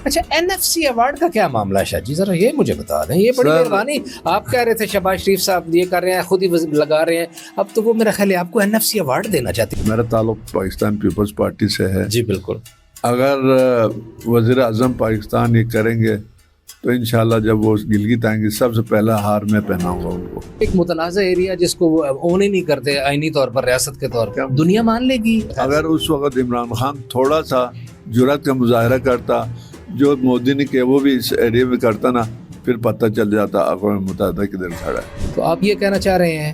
اچھا NFC award کا کیا معاملہ ہے شاہ جی، ذرا یہ مجھے بتا دیں. یہ بڑی مہربانی. آپ کہہ رہے تھے شہباز شریف صاحب یہ کر رہے ہیں، خود ہی لگا رہے ہیں، اب تو وہ میرا خیال ہے آپ کو NFC ایوارڈ دینا چاہتے ہیں. میرا تعلق پاکستان پیپلز پارٹی سے ہے. جی بالکل. اگر وزیر اعظم پاکستان یہ کریں گے تو انشاءاللہ جب وہ گلگت آئیں گے سب سے پہلا ہار میں پہناؤں گا ان کو. ایک متنازع ایریا جس کو وہ اون ہی نہیں کرتے آئینی طور پر، ریاست کے طور پر، دنیا مان لے گی. اگر اس وقت عمران خان تھوڑا سا جرأت کا مظاہرہ کرتا جو مودی نے کہ وہ بھی اس ایریا میں کرتا نا، پھر پتہ چل جاتا اقوام متحدہ کدھر کھڑا ہے. تو آپ یہ کہنا چاہ رہے ہیں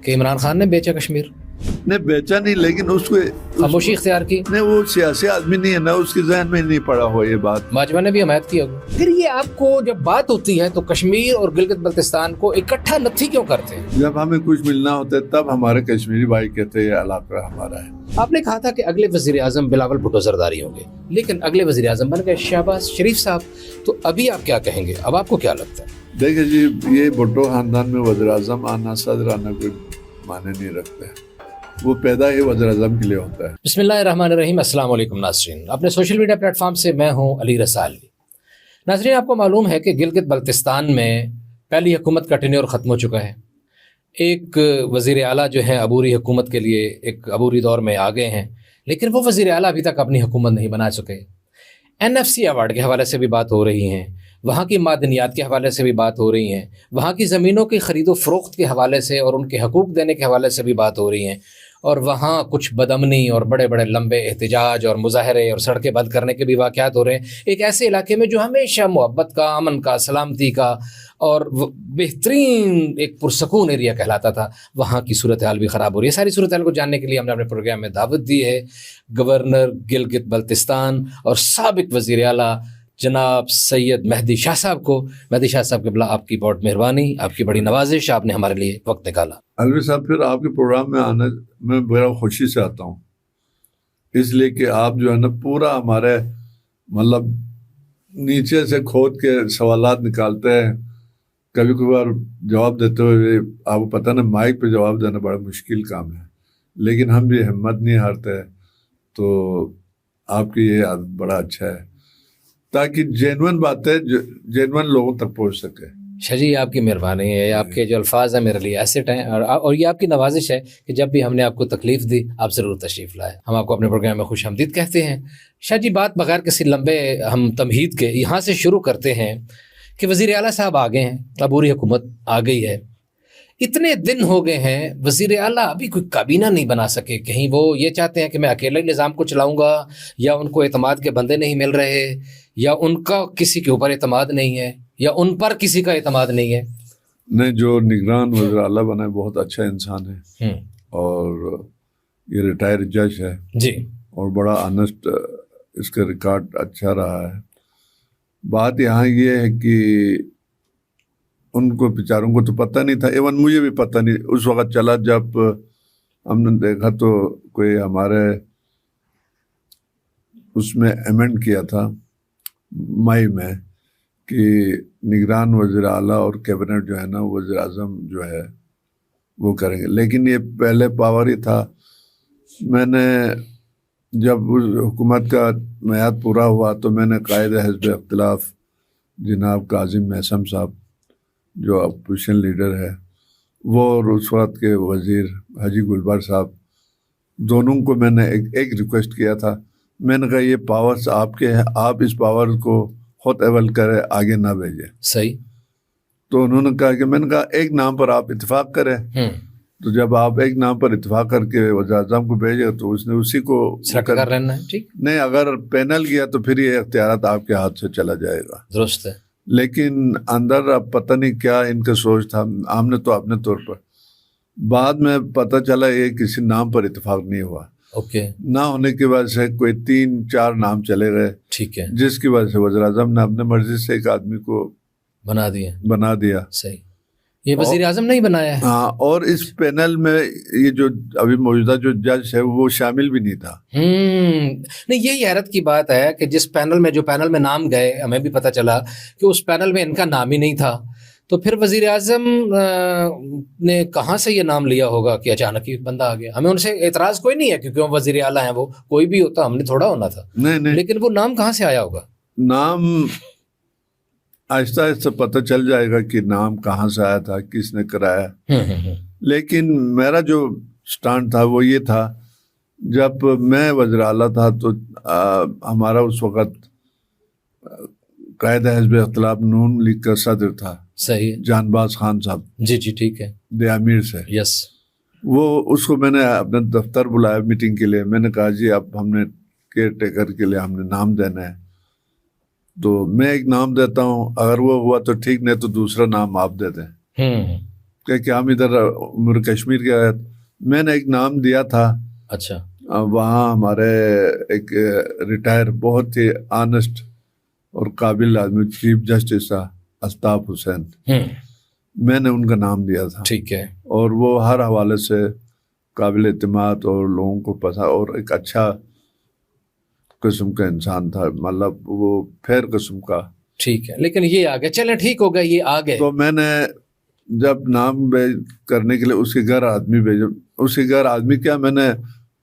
کہ عمران خان نے بیچا کشمیر؟ نہیں بیچا نہیں، لیکن اس کو خاموشی اختیار کی. نہیں، وہ سیاسی آدمی نہیں ہے نا، اس کے ذہن میں نہیں پڑا ہوا یہ بات. باجوہ نے بھی حمایت کی ہوگی. پھر یہ آپ کو جب بات ہوتی ہے تو کشمیر اور گلگت بلتستان کو اکٹھا نتھی کیوں کرتے ہیں؟ جب ہمیں کچھ ملنا ہوتا ہے تب ہمارے کشمیری بھائی کہتے ہیں یہ علاقہ ہمارا ہے. آپ نے کہا تھا کہ اگلے وزیر اعظم بلاول بھٹو زرداری ہوں گے، لیکن اگلے وزیر اعظم بن گئے شہباز شریف صاحب. تو ابھی آپ کیا کہیں گے؟ اب آپ کو کیا لگتا ہے؟ دیکھیں جی، یہ بھٹو خاندان میں وزیر اعظم آنا صدر آنا کوئی معنی نہیں رکھتے. وہ پیدا ہی وزیر اعظم کے لیے ہوتا ہے. بسم اللہ الرحمن الرحیم. السلام علیکم ناظرین. اپنے سوشل میڈیا پلیٹ فارم سے میں ہوں علی رسالوی. ناظرین، آپ کو معلوم ہے کہ گلگت بلتستان میں پہلی حکومت کا ٹینیور ختم ہو چکا ہے. ایک وزیر اعلیٰ جو ہیں عبوری حکومت کے لیے ایک عبوری دور میں آ گئے ہیں، لیکن وہ وزیر اعلیٰ ابھی تک اپنی حکومت نہیں بنا چکے. NFC ایوارڈ کے حوالے سے بھی بات ہو رہی ہیں، وہاں کی معدنیات کے حوالے سے بھی بات ہو رہی ہیں، وہاں کی زمینوں کی خرید و فروخت کے حوالے سے اور ان کے حقوق دینے کے حوالے سے بھی بات ہو رہی ہیں، اور وہاں کچھ بدامنی اور بڑے بڑے لمبے احتجاج اور مظاہرے اور سڑکیں بند کرنے کے بھی واقعات ہو رہے ہیں. ایک ایسے علاقے میں جو ہمیشہ محبت کا، امن کا، سلامتی کا اور بہترین ایک پرسکون ایریا کہلاتا تھا، وہاں کی صورتحال بھی خراب ہو رہی ہے. ساری صورتحال کو جاننے کے لیے ہم نے اپنے پروگرام میں دعوت دی ہے گورنر گلگت بلتستان اور سابق وزیر اعلیٰ جناب سید مہدی شاہ صاحب کو. مہدی شاہ صاحب قبلہ، آپ کی بہت مہربانی، آپ کی بڑی نوازش، آپ نے ہمارے لیے وقت نکالا. الوی صاحب، پھر آپ کے پروگرام میں آنا میں بڑا خوشی سے آتا ہوں، اس لیے کہ آپ جو ہے نا پورا ہمارے مطلب نیچے سے کھود کے سوالات نکالتے ہیں. کبھی کبھار جواب دیتے ہوئے آپ کو پتہ نا مائک پہ جواب دینا بڑا مشکل کام ہے، لیکن ہم بھی ہمت نہیں ہارتے. تو آپ کی یہ عادت بڑا اچھا ہے تاکہ جینون باتیں جینون لوگوں تک پہنچ سکے. شاہ جی، آپ کی مہربانی ہے. آپ کے جو الفاظ ہیں میرے لیے ایسٹ ہیں، اور یہ آپ کی نوازش ہے کہ جب بھی ہم نے آپ کو تکلیف دی آپ ضرور تشریف لائے. ہم آپ کو اپنے پروگرام میں خوش آمدید کہتے ہیں. شاہ جی، بات بغیر کسی لمبے ہم تمہید کے یہاں سے شروع کرتے ہیں کہ وزیر اعلیٰ صاحب آ گئے ہیں، عبوری حکومت آ گئی ہے. اتنے دن ہو گئے ہیں وزیر اعلیٰ ابھی کوئی کابینہ نہیں بنا سکے. کہیں وہ یہ چاہتے ہیں کہ میں اکیلے نظام کو چلاؤں گا، یا ان کو اعتماد کے بندے نہیں مل رہے، یا ان کا کسی کے اوپر اعتماد نہیں ہے، یا ان پر کسی کا اعتماد نہیں ہے. نہیں، جو نگران وزیر اعلیٰ بنا ہے بہت اچھا انسان ہے، اور یہ ریٹائر جج ہے جی، اور بڑا آنسٹ، اس کا ریکارڈ اچھا رہا ہے. بات یہاں یہ ہے کہ ان کو بیچاروں کو تو پتہ نہیں تھا، ایون مجھے بھی پتہ نہیں اس وقت چلا جب ہم نے دیکھا تو کوئی ہمارے اس میں ایمنڈ کیا تھا مئی میں کہ نگران وزیر اعلیٰ اور کیبنٹ جو ہے نا وزیر اعظم جو ہے وہ کریں گے. لیکن یہ پہلے پاور ہی تھا. میں نے جب اس حکومت کا میعاد پورا ہوا تو میں نے قائد حزب اختلاف جناب کاظم محسن صاحب جو اپوزیشن لیڈر ہے، وہ اور اس وقت کے وزیر حاجی گلبر صاحب، دونوں کو میں نے ایک ریکویسٹ کیا تھا. میں نے کہا یہ پاورز آپ کے ہیں، آپ اس پاور کو خود ایول کرے، آگے نہ بھیجیں. صحیح. تو انہوں نے کہا کہ میں نے کہا ایک نام پر آپ اتفاق کریں. تو جب آپ ایک نام پر اتفاق کر کے وزیر اعظم کو بھیجے تو اس نے اسی کو کر لینا ہے. ٹھیک نہیں، اگر پینل گیا تو پھر یہ اختیارات آپ کے ہاتھ سے چلا جائے گا. درست ہے. لیکن اندر اب پتہ نہیں کیا ان کا سوچ تھا. ہم نے تو اپنے طور پر، بعد میں پتہ چلا یہ کسی نام پر اتفاق نہیں ہوا. اوکے. نہ ہونے کی وجہ سے کوئی 3-4 نام چلے گئے. ٹھیک ہے. جس کی وجہ سے وزیر اعظم نے اپنے مرضی سے ایک آدمی کو بنا دیا. صحیح. یہ وزیر اعظم نہیں بنایا ہے. ہاں، اور اس پینل میں یہ جو ابھی موجودہ جو جج ہے وہ شامل بھی نہیں تھا. نہیں، یہی حیرت کی بات ہے کہ جس پینل میں نام گئے، ہمیں بھی پتہ چلا کہ اس پینل میں ان کا نام ہی نہیں تھا. تو پھر وزیر اعظم نے کہاں سے یہ نام لیا ہوگا کہ اچانک ہی بندہ آ گیا؟ ہمیں ان سے اعتراض کوئی نہیں ہے کیونکہ وہ وزیر اعلیٰ ہیں، وہ کوئی بھی ہوتا، ہم نے تھوڑا ہونا تھا. نہیں، لیکن وہ نام کہاں سے آیا ہوگا؟ نام آہستہ آہستہ پتہ چل جائے گا کہ نام کہاں سے آیا تھا, کس نے کرایا. لیکن میرا جو سٹانڈ تھا وہ یہ تھا, جب میں وزیر اعلیٰ تھا تو ہمارا اس وقت قائد حزب اختلاف نون لیگ کا صدر تھا, صحیح, جان باز خان صاحب. جی جی ٹھیک ہے, دیامیر سے. یس. وہ اس کو میں نے اپنے دفتر بلایا میٹنگ کے لیے. میں نے کہا جی اب ہم نے کیئر ٹیکر کے لیے ہم نے نام دینا ہے, تو میں ایک نام دیتا ہوں, اگر وہ ہوا تو ٹھیک, نہیں تو دوسرا نام آپ دے دیں, کہ ہم ادھر عمر کشمیر کے. میں نے ایک نام دیا تھا. اچھا. وہاں ہمارے ایک ریٹائر بہت ہی آنیسٹ اور قابل آدمی چیف جسٹس تھا, الطاف حسین. میں نے ان کا نام دیا تھا. ٹھیک ہے. اور وہ ہر حوالے سے قابل اعتماد اور لوگوں کو پسند اور ایک اچھا قسم کا انسان تھا, مطلب وہ فیر قسم کا. ٹھیک ہے, لیکن یہ آ گئے, چلیں ٹھیک ہو گیا, یہ آ گئے. تو میں نے جب نام کرنے کے لیے اس کے گھر آدمی بھیجا. اس کے گھر آدمی کیا, میں نے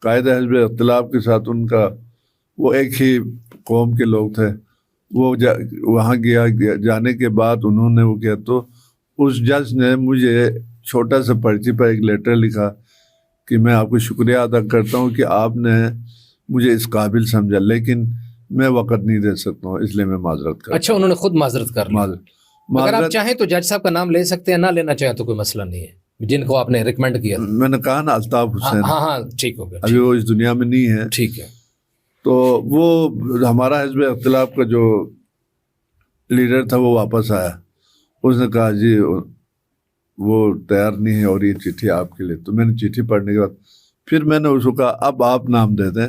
قائد حزب اختلاف کے ساتھ ان کا, وہ ایک ہی قوم کے لوگ تھے, وہ وہاں گیا. جانے کے بعد انہوں نے وہ کیا, تو اس جج نے مجھے چھوٹا سا پرچی پر ایک لیٹر لکھا کہ میں آپ کو شکریہ ادا کرتا ہوں کہ آپ نے مجھے اس قابل سمجھا, لیکن میں وقت نہیں دے سکتا ہوں, اس لیے میں معذرت کرتا ہوں. اچھا, انہوں نے خود معذرت کر لی. اگر آپ چاہیں تو جج صاحب کا نام لے سکتے ہیں, نہ لینا چاہیں تو کوئی مسئلہ نہیں ہے. جن کو آپ نے ریکمینڈ کیا, میں نے کہا نا الطاف حسین. ہاں ہاں ٹھیک ہو گیا, ابھی وہ اس دنیا میں نہیں ہے. ٹھیک ہے. تو وہ ہمارا حزب اختلاف کا جو لیڈر تھا وہ واپس آیا. اس نے کہا جی وہ تیار نہیں ہے اور یہ چٹھی آپ کے لیے. تو میں نے چٹھی پڑھنے کے بعد پھر میں نے اس کو کہا اب آپ نام دے دیں,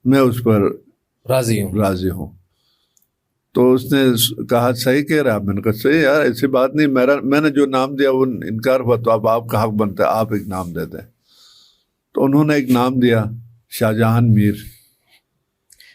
میں اس پر راضی ہوں. تو اس نے کہا صحیح کہہ رہا. میں نے کہا صحیح یار, ایسی بات نہیں, میں نے جو نام دیا وہ انکار ہوا, تو اب آپ کا حق بنتا ہے آپ ایک نام دے دیں. تو انہوں نے ایک نام دیا, شاہجہان میر.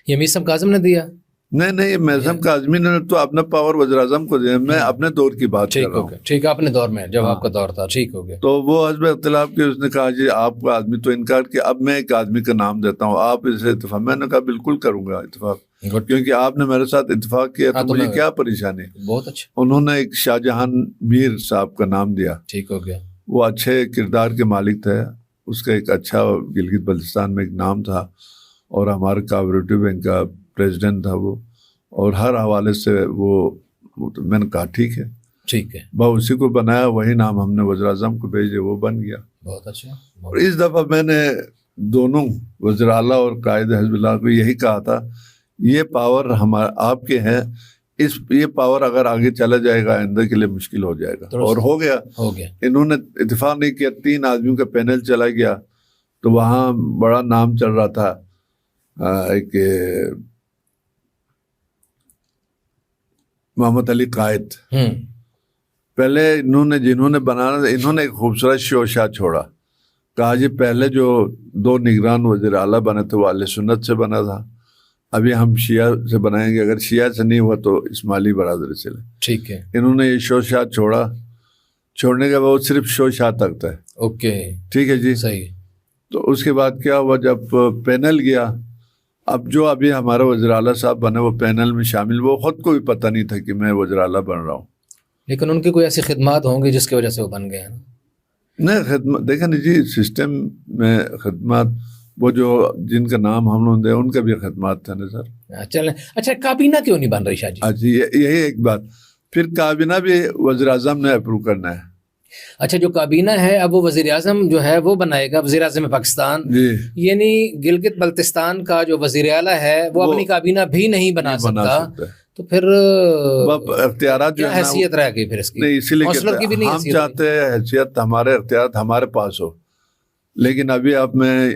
یہ میثم کاظم نے دیا؟ نہیں, میثم کاظمی نے تو اپنا پاور وزیر اعظم کو دیا. میں اپنے دور کی بات کر رہا ہوں. ٹھیک ہے, اپنے دور میں جب آپ کا دور تھا. ٹھیک ہو گیا. تو وہ حزب اختلاف کے اس نے کہا جی آپ کا آدمی تو انکار کیا, اب میں ایک آدمی کا نام دیتا ہوں, آپ اسے اتفاق. میں نے کہا بالکل کروں گا اتفاق, کیونکہ آپ نے میرے ساتھ اتفاق کیا تو مجھے کیا پریشانی. بہت اچھا. انہوں نے ایک شاہجہان میر صاحب کا نام دیا. ٹھیک ہو گیا. وہ اچھے کردار کے مالک تھے. اس کا ایک اچھا گلگت بلتستان میں ایک نام تھا, اور ہمارے کوآپریٹو بینک کا پریزیڈنٹ تھا وہ, اور ہر حوالے سے وہ. میں نے کہا ٹھیک ہے, ٹھیک ہے, بس اسی کو بنایا. وہی نام ہم نے وزیر اعظم کو بھیجے, وہ بن گیا. بہت اچھا. اور اس دفعہ میں نے دونوں وزیر اعلیٰ اور قائد حزب اللہ کو یہی کہا تھا, یہ پاور ہمارا آپ کے ہیں, یہ پاور اگر آگے چلا جائے گا آئندہ کے لیے مشکل ہو جائے گا. اور ہو گیا. انہوں نے اتفاق نہیں کیا, 3 آدمیوں کا پینل چلا گیا. تو وہاں بڑا نام چل رہا تھا, ایک محمد علی قائد. پہلے جنہوں نے بنانا, انہوں نے ایک خوبصورت شوشا چھوڑا. کہا جی پہلے جو 2 نگران وزیر اعلیٰ بنے تھے وہ اہل سنت سے بنا تھا, ابھی ہم شیعہ سے بنائیں گے, اگر شیعہ سے نہیں ہوا تو اسماعیلی برادری سے. ٹھیک ہے. انہوں نے یہ شوشا چھوڑا. چھوڑنے کے بعد صرف شوشا تک تھا. اوکے, ٹھیک ہے جی, صحیح. تو اس کے بعد کیا ہوا, جب پینل گیا, اب جو ابھی ہمارا وزیر اعلیٰ صاحب بنے وہ پینل میں شامل, وہ خود کو بھی پتہ نہیں تھا کہ میں وزیر اعلیٰ بن رہا ہوں. لیکن ان کی کوئی ایسی خدمات ہوں گی جس کی وجہ سے وہ بن گئے ہیں. نہیں, خدمت دیکھیں نا جی, سسٹم میں خدمات, وہ جو جن کا نام ہم لوگ دیں ان کا بھی خدمات تھا نا سر. چلیں. اچھا, کابینہ کیوں نہیں بن رہی شاہ جی؟ اچھا, یہی ایک بات. پھر کابینہ بھی وزیر اعظم نے اپروو کرنا ہے. اچھا, جو کابینہ ہے اب وہ وزیر اعظم جو ہے وہ بنائے گا, وزیر اعظم پاکستان. جی. یعنی گلگت بلتستان کا جو وزیر اعلیٰ ہے وہ اپنی کابینہ بھی نہیں بنا سکتا, تو پھر اختیارات جو حیثیت رہ گئی پھر اس کی. نہیں, اسی لیے ہم چاہتے ہیں حیثیت ہمارے اختیارات ہمارے پاس ہو. لیکن ابھی اب میں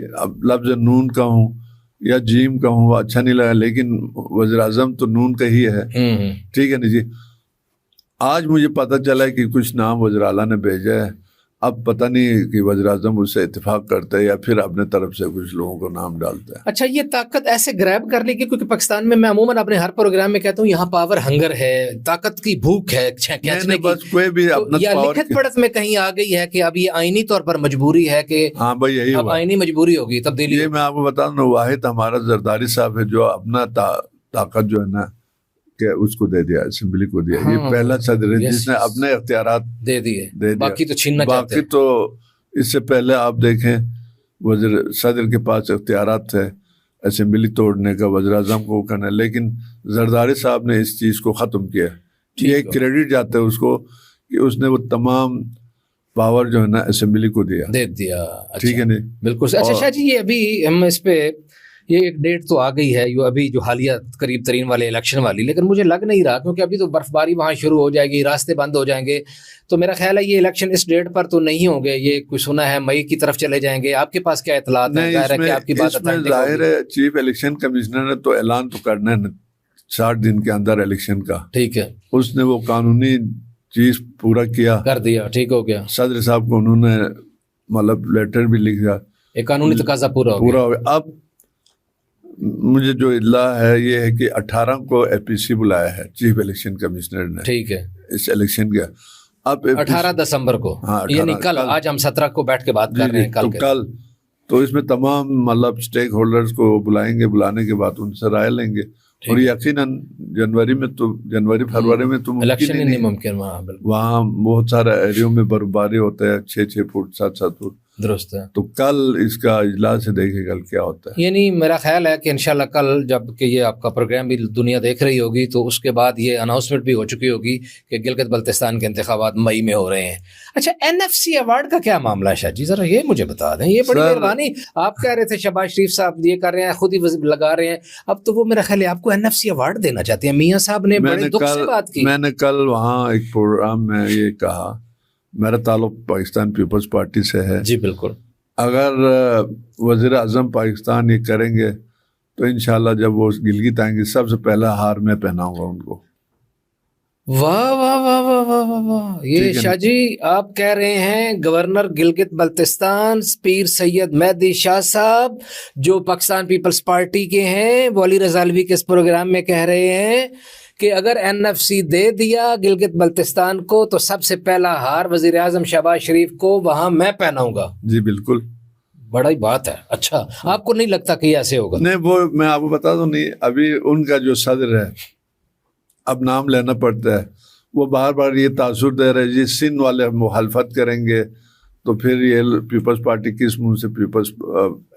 لفظ نون کا ہوں یا جیم کا ہوں, اچھا نہیں لگا, لیکن وزیر اعظم تو نون کا ہی ہے. ٹھیک ہے نا جی. آج مجھے پتہ چلا کہ کچھ نام وزیر اعلیٰ نے بھیجا ہے. اب پتہ نہیں کہ وزیر اعظم اس سے اتفاق کرتا ہے یا پھر اپنے طرف سے کچھ لوگوں کو نام ڈالتا ہے. اچھا, یہ طاقت ایسے گریب کر لی کہ کیونکہ پاکستان میں عموماً اپنے ہر پروگرام میں کہتا ہوں یہاں پاور ہنگر ہے, طاقت کی بھوک ہے کھینچنے کی. بس کوئی بھی اپنا یا لکھت پڑھت میں کہیں آ گئی ہے کہ اب یہ آئینی طور پر مجبوری ہے کہ ہاں بھائی یہی اب آئینی مجبوری ہوگی, تبدیلی. یہ میں آپ کو بتا دوں, واحد ہمارا زرداری صاحب ہے جو اپنا طاقت جو ہے نا کہ اس کو دے دیا, اسمبلی کو دیا. یہ پہلا صدر ہے جس نے اپنے اختیارات دے دیے, باقی تو چھیننا چاہتے ہیں. باقی تو اس سے پہلے آپ دیکھیں صدر کے پاس اختیارات تھے اسمبلی توڑنے کا, وزیر اعظم کو کرنا, لیکن زرداری صاحب نے اس چیز کو ختم کیا. یہ کریڈٹ جاتا ہے اس کو کہ اس نے وہ تمام پاور جو ہے نا اسمبلی کو دے دیا. ٹھیک ہے نہیں, بالکل. اچھا شاہ جی, یہ ابھی ہم اس پہ یہ ایک ڈیٹ تو آ گئی ہے یہ ابھی جو حالیہ قریب ترین والے الیکشن والی, لیکن مجھے لگ نہیں رہا کیونکہ ابھی تو برف باری وہاں شروع ہو جائے گی, راستے بند ہو جائیں گے, تو میرا خیال ہے یہ الیکشن اس ڈیٹ پر تو نہیں ہوں گے. یہ کوئی سنا ہے مئی کی طرف چلے جائیں گے. آپ کے پاس کیا اطلاعات ہیں؟ ظاہر ہے کہ آپ کی بات ظاہر ہے چیف الیکشن کمشنر نے تو اعلان تو کرنا ہے 60 دن کے اندر الیکشن کا. ٹھیک ہے, اس نے وہ قانونی چیز پورا کر دیا. ٹھیک ہو گیا. صدر صاحب کو انہوں نے مطلب لیٹر بھی لکھا, ایک قانونی تقاضا پورا ہو گیا. اب مجھے جو اطلاع ہے یہ ہے کہ 18 کو اے پی سی بلایا ہے چیف الیکشن کمشنر نے. ٹھیک ہے, اس الیکشن کا اب 18 دسمبر کو, یعنی کل. آج ہم 17 کو بیٹھ کے بات کر رہے ہیں. کل تو اس میں تمام مطلب اسٹیک ہولڈرز کو بلائیں گے, بلانے کے بعد ان سے رائے لیں گے, اور یقیناً جنوری فروری میں تو الیکشن ہی نہیں ممکن. وہاں بہت سارے ایریوں میں برفباری ہوتا ہے 6 فٹ 7 فٹ. درست ہے. تو کل اس کا اجلاس دیکھے کل کیا ہوتا ہے. یعنی میرا خیال ہے کہ انشاءاللہ کل جب کہ یہ آپ کا پروگرام بھی دنیا دیکھ رہی ہوگی تو اس کے بعد یہ اناؤنسمنٹ بھی ہو چکی ہوگی کہ گلگت بلتستان کے انتخابات مئی میں ہو رہے ہیں. اچھا, NFC ایوارڈ کا کیا معاملہ ہے شاہ جی؟ ذرا یہ مجھے بتا دیں. یہ بڑی مہربانی, آپ کہہ رہے تھے شہباز شریف صاحب یہ کر رہے ہیں, خود ہی لگا رہے ہیں, اب تو وہ میرا خیال ہے آپ کو NFC ایوارڈ دینا چاہتے ہیں. میاں صاحب نے بڑے دکھ سے بات کی. میں نے کل وہاں ایک پروگرام میں یہ کہا, میرا تعلق پاکستان پیپلز پارٹی سے ہے. جی بالکل. اگر وزیر اعظم پاکستان یہ کریں گے تو انشاءاللہ جب وہ گلگت آئیں گے سب سے پہلا ہار میں پہناؤں گا ان کو. واہ واہ واہ واہ واہ واہ واہ. یہ شاہ جی آپ کہہ رہے ہیں گورنر گلگت بلتستان پیر سید مہدی شاہ صاحب جو پاکستان پیپلز پارٹی کے ہیں, وہ علی رضا الوی کے اس پروگرام میں کہہ رہے ہیں کہ اگر NFC دے دیا گلگت بلتستان کو تو سب سے پہلا ہار وزیر اعظم شہباز شریف کو وہاں میں پہناؤں گا. جی بالکل, بڑا ہی بات ہے. اچھا, آپ کو نہیں لگتا کہ یہ ایسے ہوگا؟ نہیں, وہ میں آپ کو بتا دوں, نہیں ابھی ان کا جو صدر ہے اب نام لینا پڑتا ہے, وہ بار بار یہ تاثر دے رہے جی سندھ والے مخالفت کریں گے تو پھر یہ پیپلز پارٹی کس منہ سے پیپلز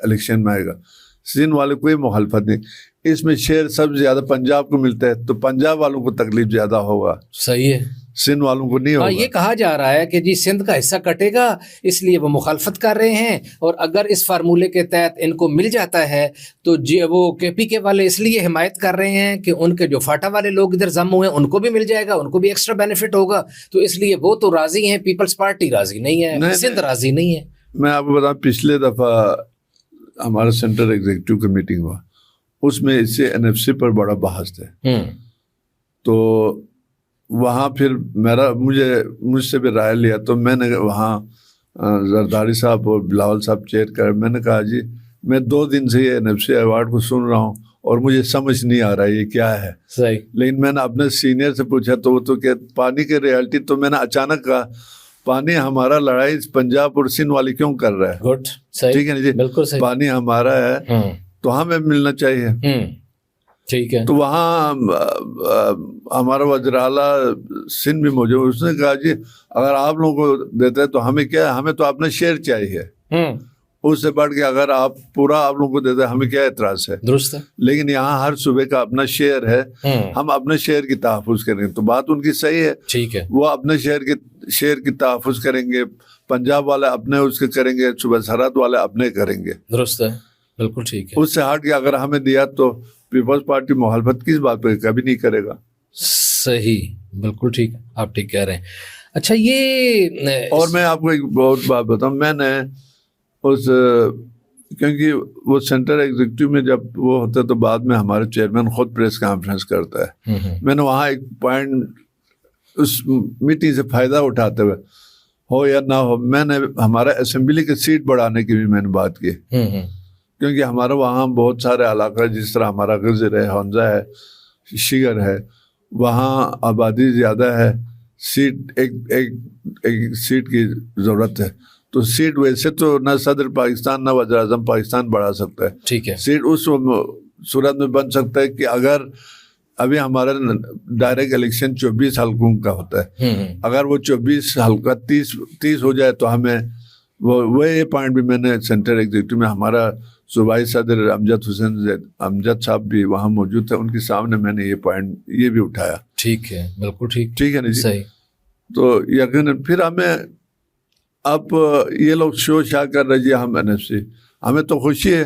الیکشن میں آئے گا. سندھ والے کوئی مخالفت نہیں, اس میں شیئر سب زیادہ پنجاب کو ملتا ہے تو پنجاب والوں کو تکلیف زیادہ ہوگا. صحیح ہے, سندھ والوں کو نہیں ہوگا. یہ کہا جا رہا ہے کہ جی سندھ کا حصہ کٹے گا اس لیے وہ مخالفت کر رہے ہیں, اور اگر اس فارمولے کے تحت ان کو مل جاتا ہے تو جی وہ KPK والے اس لیے حمایت کر رہے ہیں کہ ان کے جو فاٹا والے لوگ ادھر ضم ہوئے ہیں ان کو بھی مل جائے گا, ان کو بھی ایکسٹرا بینیفٹ ہوگا, تو اس لیے وہ تو راضی ہیں, پیپلز پارٹی راضی نہیں ہے, سندھ راضی نہیں ہے. میں آپ کو بتاؤں, پچھلے دفعہ ہمارا سینٹرل ایگزیکٹو کی میٹنگ ہوا, اس میں اس سے NFC پر بڑا بحث ہے. تو وہاں پھر مجھ سے بھی رائے لیا, تو میں نے وہاں زرداری صاحب اور بلاول صاحب چیئر کر, میں نے کہا جی میں 2 دن سے یہ NFC ایوارڈ کو سن رہا ہوں اور مجھے سمجھ نہیں آ رہا یہ کیا ہے. صحیح. لیکن میں نے اپنے سینئر سے پوچھا تو وہ تو کہ پانی کی ریالٹی, تو میں نے اچانک کہا پانی ہمارا لڑائی پنجاب اور سندھ والی کیوں کر رہا ہے؟ گڈ, صحیح, ٹھیک ہے نا جی, بالکل صحیح. پانی ہمارا ہے تو ہمیں ملنا چاہیے. ٹھیک ہے. تو وہاں ہمارا وزیر اعلیٰ سندھ بھی موجود, اس نے کہا جی اگر آپ لوگوں کو دیتے ہیں تو ہمیں کیا ہے, ہمیں تو اپنا شیئر چاہیے. اس سے بڑھ کے اگر آپ پورا آپ لوگوں کو دیتے ہیں ہمیں کیا اعتراض ہے. درست ہے. لیکن یہاں ہر صوبے کا اپنا شیئر ہے, ہم اپنے شیئر کی تحفظ کریں گے. تو بات ان کی صحیح ہے. ٹھیک ہے. وہ اپنے شیئر کی تحفظ کریں گے, پنجاب والے اپنے اس کے کریں گے, صوبہ سرحد والے اپنے کریں گے. درست ہے, بالکل ٹھیک ہے. اس سے ہٹ کے اگر ہمیں دیا تو پیپلز پارٹی مخالفت کس بات پہ کبھی نہیں کرے گا. صحیح, بالکل ٹھیک, آپ ٹھیک کہہ رہے ہیں. اچھا, یہ اور میں آپ کو ایک بہت بات بتاؤں, میں نے کیونکہ وہ سینٹرل ایگزیکٹو میں جب وہ ہوتا ہے تو بعد میں ہمارے چیئرمین خود پریس کانفرنس کرتا ہے. میں نے وہاں ایک پوائنٹ اس میٹنگ سے فائدہ اٹھاتے ہوئے ہو یا نہ ہو, میں نے ہمارا اسمبلی کی سیٹ بڑھانے کی بھی میں نے بات کی, کیونکہ ہمارا وہاں بہت سارے علاقہ جس طرح ہمارا غزر ہے, حنزہ ہے, شگر ہے, وہاں آبادی زیادہ ہے, سیٹ ایک سیٹ کی ضرورت ہے. تو سیٹ ویسے تو نہ صدر پاکستان نہ وزیر اعظم پاکستان بڑھا سکتا ہے. ٹھیک ہے. سیٹ اس صورت میں بن سکتا ہے کہ اگر ابھی ہمارا ڈائریکٹ الیکشن 24 حلقوں کا ہوتا ہے. اگر وہ 24 حلقہ 30 ہو جائے تو ہمیں وہ یہ پوائنٹ بھی میں نے سینٹرل ایگزیکٹو میں ہمارا صوبائی صدر امجد صاحب بھی وہاں موجود تھے, ان کے سامنے میں نے یہ پوائنٹ یہ بھی اٹھایا. ٹھیک ہے, بالکل ٹھیک ہے نا جی. صحیح. تو یقیناً پھر ہمیں اب یہ لوگ شو شاہ کر رہے جی ہم NFC, ہمیں تو خوشی ہے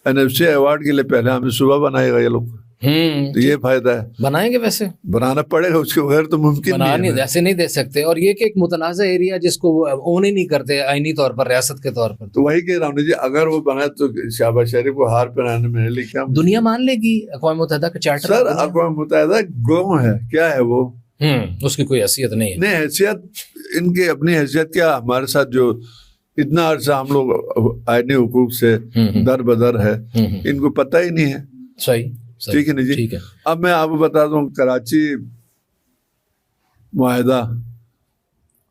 NFC ایوارڈ کے لیے پہلے ہمیں صبح بنائے گا یہ لوگ, تو یہ فائدہ ہے. بنائیں گے, ویسے بنانا پڑے گا, اس کے بغیر تو ممکن نہیں ہے. ایسے نہیں دے سکتے. اور یہ کہ ایک متنازع ایریا جس کو وہ اون ہی نہیں کرتے آئینی طور پر, ریاست کے طور پر, تو وہی کہہ رہا ہوں جی, اگر وہ بنائے تو شہباز شریف کو ہار پہنانے میں لکھا دنیا مان لے گی. اقوام متحدہ کا چارٹر, سر اقوام متحدہ گو ہے, کیا ہے وہ, اس کی کوئی حیثیت نہیں ہے. نہیں حیثیت ان کی اپنی حیثیت کیا, ہمارے ساتھ جو اتنا عرصہ ہم لوگ آئینی حقوق سے در بدر ہے, ان کو پتہ ہی نہیں ہے. صحیح. ٹھیک ہے نا جی. اب میں آپ کو بتا دوں کراچی معاہدہ,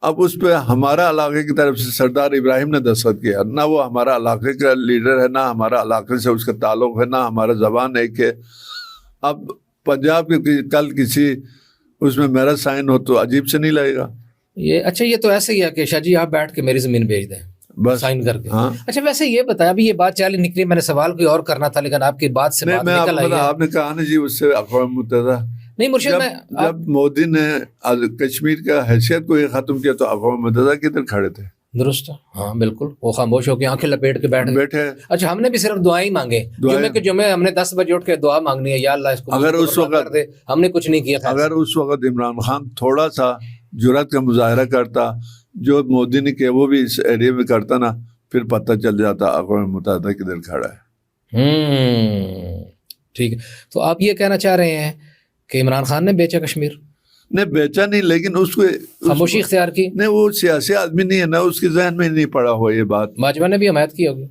اب اس پہ ہمارا علاقے کی طرف سے سردار ابراہیم نے دستخط کیا. نہ وہ ہمارا علاقے کا لیڈر ہے, نہ ہمارا علاقے سے اس کا تعلق ہے, نہ ہمارا زبان ایک ہے. اب پنجاب کے کل کسی اس میں میرا سائن ہو تو عجیب سے نہیں لگے گا یہ. اچھا یہ تو ایسے ہی ہے کہ شاہ جی آپ بیٹھ کے میری زمین بیچ دیں بس سائن کر کے. ہاں. اچھا ویسے یہ بتایا, ابھی یہ بات چالی نکلی, میں نے سوال کوئی اور کرنا تھا لیکن آپ کی بات سے بات نکل آئی ہے. آپ نے کہا نا جی اس سے اقوام متحدہ نہیں مرشد, میں جب مودی نے کشمیر کا حیثیت کو یہ ختم کیا تو اقوام متحدہ کدھر کھڑے تھے؟ درست. ہاں بالکل, وہ خاموش ہو کے آنکھیں لپیٹ کے بیٹھے. اچھا ہم نے بھی صرف دعائیں مانگے, جمعے کے جمعے ہم نے 10 بجے اٹھ کے دعا مانگنی ہے, یا اللہ اس کو اگر اس وقت دے, ہم نے کچھ نہیں کیا. اگر اس وقت عمران خان تھوڑا سا جرأت کا مظاہرہ کرتا جو مودی نے کہ وہ بھی اس ایریا میں کرتا نا, پھر پتہ چل جاتا اقوام متحدہ کدھر کھڑا ہے. ٹھیک ہے, تو آپ یہ کہنا چاہ رہے ہیں کہ عمران خان نے بیچا کشمیر؟ نہیں بیچا نہیں, لیکن اس کو خاموشی اختیار کی. نہیں وہ سیاسی آدمی نہیں ہے نا, اس کے ذہن میں نہیں پڑا ہوا یہ بات. باجوہ نے بھی حمایت کی ہوگی.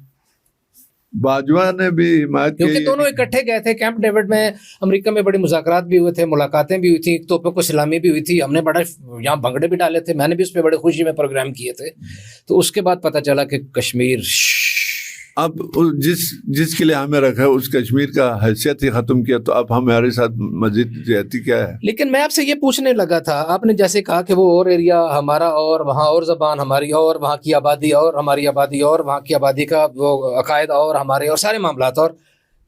باجوہ نے بھی حمایت کی, کیونکہ دونوں اکٹھے گئے تھے کیمپ ڈیوڈ میں. امریکہ میں بڑی مذاکرات بھی ہوئے تھے, ملاقاتیں بھی ہوئی تھیں, توپوں کو سلامی بھی ہوئی تھی, ہم نے بڑا یہاں بھنگڑے بھی ڈالے تھے, میں نے بھی اس پہ بڑے خوشی میں پروگرام کیے تھے. تو اس کے بعد پتہ چلا کہ کشمیر اب جس کے لیے ہمیں رکھا ہے اس کشمیر کا حیثیت ہی ختم کیا, تو اب ہمارے ساتھ مزید زیادتی کیا ہے؟ لیکن میں آپ سے یہ پوچھنے لگا تھا, آپ نے جیسے کہا کہ وہ اور ایریا ہمارا اور وہاں اور زبان ہماری اور وہاں کی آبادی اور ہماری آبادی اور وہاں کی آبادی کا وہ عقائد اور ہمارے اور سارے معاملات اور,